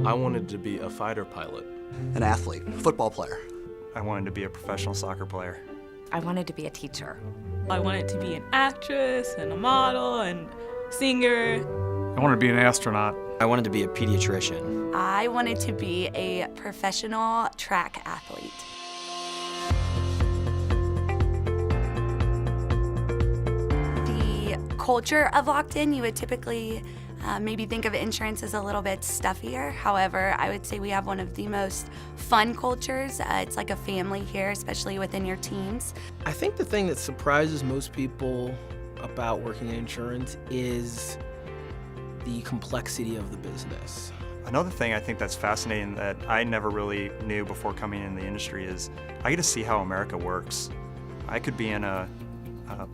I wanted to be a fighter pilot. An athlete, football player. I wanted to be a professional soccer player. I wanted to be a teacher. I wanted to be an actress and a model and singer. I wanted to be an astronaut. I wanted to be a pediatrician. I wanted to be a professional track athlete. The culture of Lockton, you would typically maybe think of insurance as a little bit stuffier. However, I would say we have one of the most fun cultures. It's like a family here, especially within your teams. I think the thing that surprises most people about working in insurance is the complexity of the business. Another thing I think that's fascinating that I never really knew before coming in the industry is I get to see how America works. I could be in a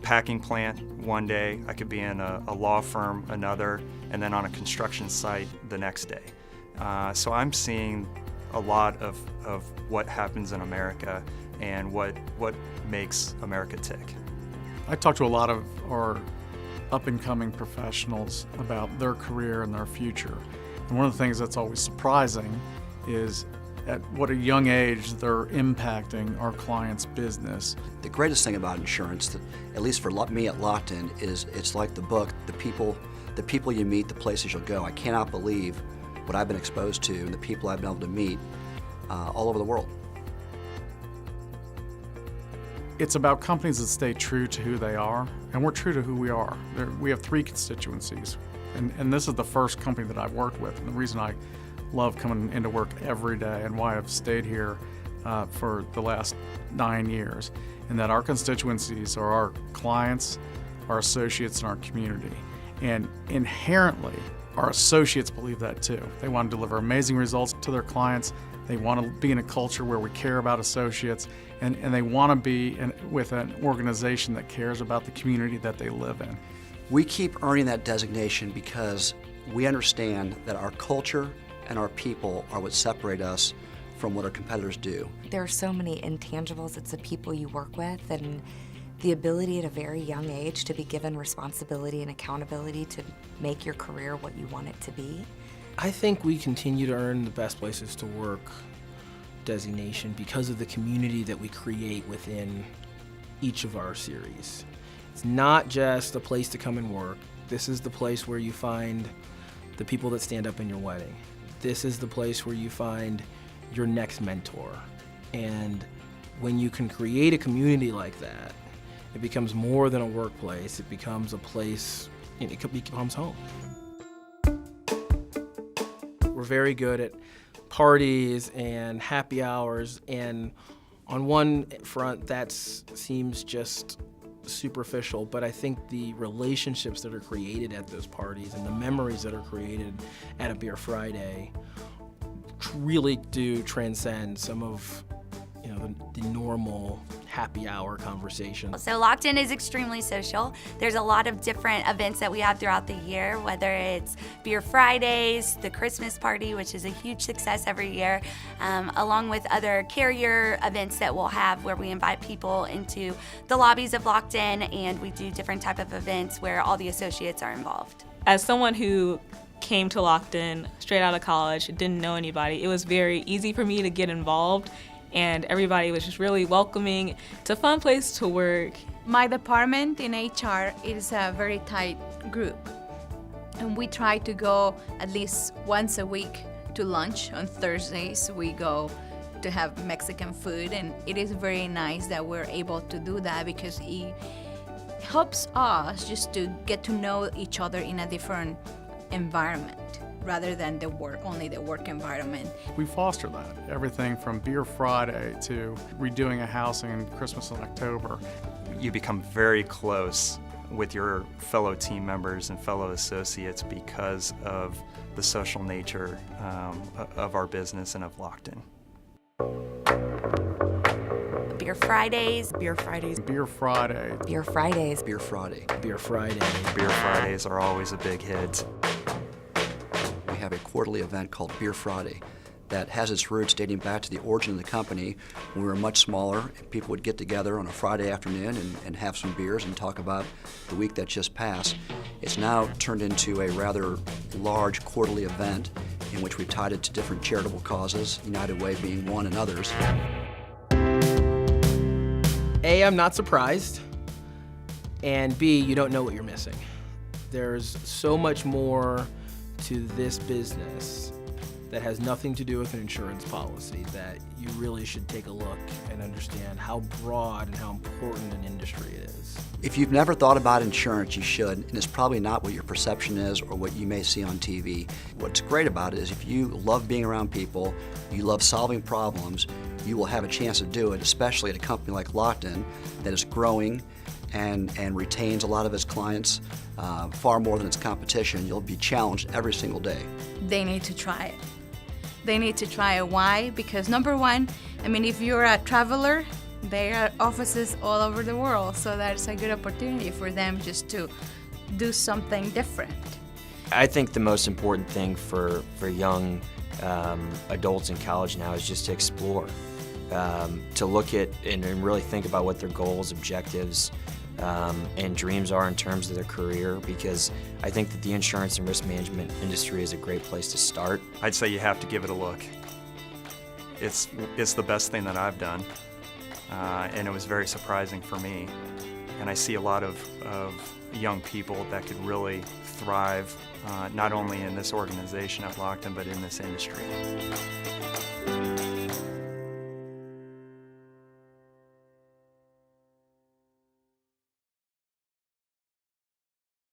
packing plant one day, I could be in a law firm another, and then on a construction site the next day. So I'm seeing a lot of what happens in America and what makes America tick. I talk to a lot of our up-and-coming professionals about their career and their future. And one of the things that's always surprising is at what a young age they're impacting our clients' business. The greatest thing about insurance, at least for me at Lockton, is it's like the book, the people you meet, the places you'll go. I cannot believe what I've been exposed to and the people I've been able to meet all over the world. It's about companies that stay true to who they are, and we're true to who we are. We have 3 constituencies, and this is the first company that I've worked with, and the reason I love coming into work every day and why I've stayed here for the last 9 years, and that our constituencies are our clients, our associates, and our community. And inherently, our associates believe that too. They want to deliver amazing results to their clients. They want to be in a culture where we care about associates, and they want to be with an organization that cares about the community that they live in. We keep earning that designation because we understand that our culture and our people are what separate us from what our competitors do. There are so many intangibles. It's the people you work with, and the ability at a very young age to be given responsibility and accountability to make your career what you want it to be. I think we continue to earn the best places to work designation because of the community that we create within each of our series. It's not just a place to come and work. This is the place where you find the people that stand up in your wedding. This is the place where you find your next mentor. And when you can create a community like that, it becomes more than a workplace. It becomes a place, it becomes home. We're very good at parties and happy hours, and on one front that seems just superficial, but I think the relationships that are created at those parties and the memories that are created at a Beer Friday really do transcend some of the normal happy hour conversation. So Lockton is extremely social. There's a lot of different events that we have throughout the year, whether it's Beer Fridays, the Christmas party, which is a huge success every year, along with other carrier events that we'll have where we invite people into the lobbies of Lockton, and we do different type of events where all the associates are involved. As someone who came to Lockton straight out of college, didn't know anybody, it was very easy for me to get involved, and everybody was just really welcoming. It's a fun place to work. My department in HR is a very tight group, and we try to go at least once a week to lunch. On Thursdays we go to have Mexican food, and it is very nice that we're able to do that because it helps us just to get to know each other in a different environment rather than only the work environment. We foster that. Everything from Beer Friday to redoing a house in Christmas in October. You become very close with your fellow team members and fellow associates because of the social nature of our business and of Lockton. Beer Fridays. Beer Friday. Beer Friday. Beer Fridays. Beer Friday. Beer Friday. Beer Fridays are always a big hit. We have a quarterly event called Beer Friday that has its roots dating back to the origin of the company. When we were much smaller, and people would get together on a Friday afternoon and have some beers and talk about the week that just passed. It's now turned into a rather large quarterly event, in which we've tied it to different charitable causes, United Way being one and others. A, I'm not surprised, and B, you don't know what you're missing. There's so much more to this business that has nothing to do with an insurance policy that you really should take a look and understand how broad and how important an industry it is. If you've never thought about insurance, you should, and it's probably not what your perception is or what you may see on TV. What's great about it is if you love being around people, you love solving problems, you will have a chance to do it, especially at a company like Lockton that is growing and retains a lot of its clients far more than its competition. You'll be challenged every single day. They need to try it. They need to try it. Why? Because number one, I mean, if you're a traveler, there are offices all over the world, so that's a good opportunity for them just to do something different. I think the most important thing for young adults in college now is just to explore, to look at and really think about what their goals, objectives, and dreams are in terms of their career, because I think that the insurance and risk management industry is a great place to start. I'd say you have to give it a look. It's the best thing that I've done, and it was very surprising for me. And I see a lot of young people that could really thrive, not only in this organization at Lockton, but in this industry.